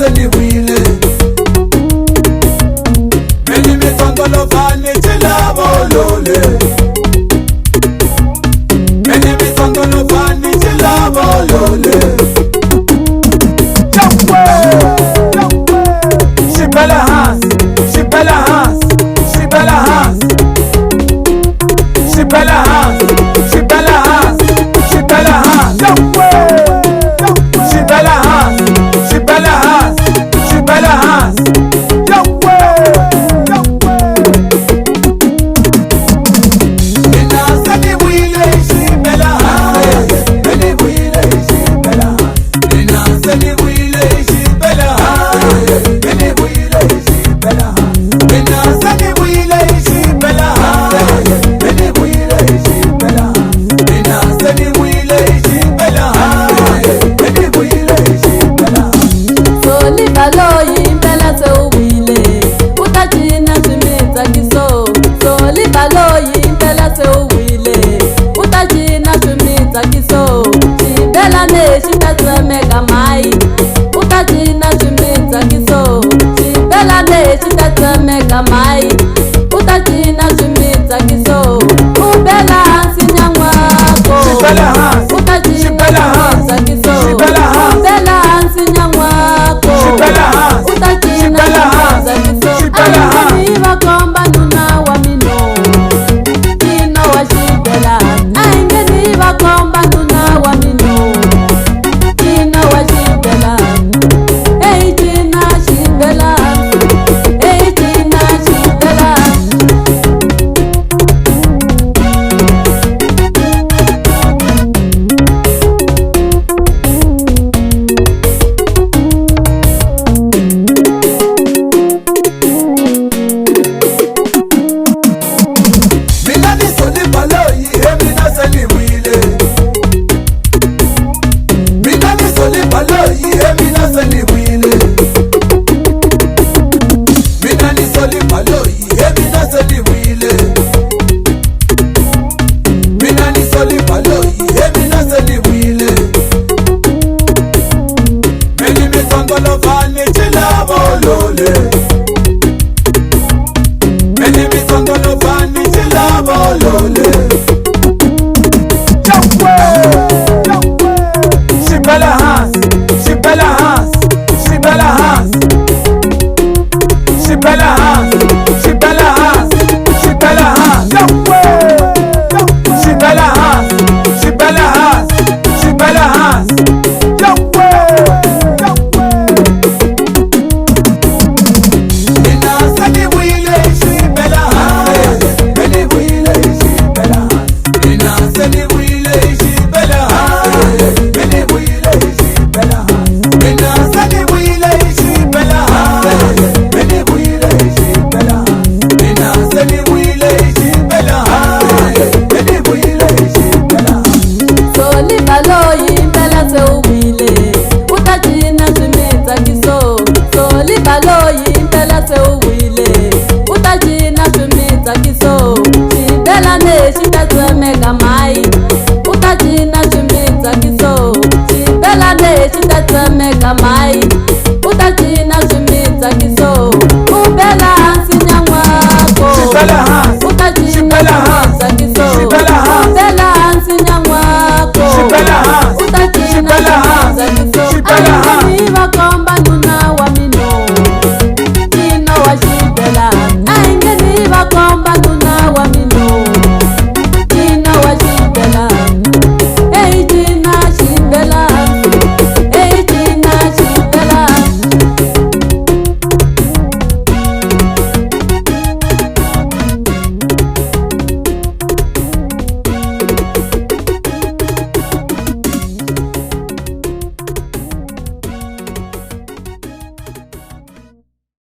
se ni wile Meni mi tongolo fani chila bolole Meni mi tongolo fani chila bolole She better hands, she better hands, she better hands She better hands, she better hands, she better hands She better hands, she better hands, she better hands Mai utatina chimita kiso ubela hansi nyangwako utatina chimita kiso ubela hansi nyangwako utatina chimita kiso angeni vakomba nuna wa mino kino wa shibela angeni vakomba nuna wa mino kino wa shibela ei tina shibela Mai utatina chimita kiso ubela hansi nyangwako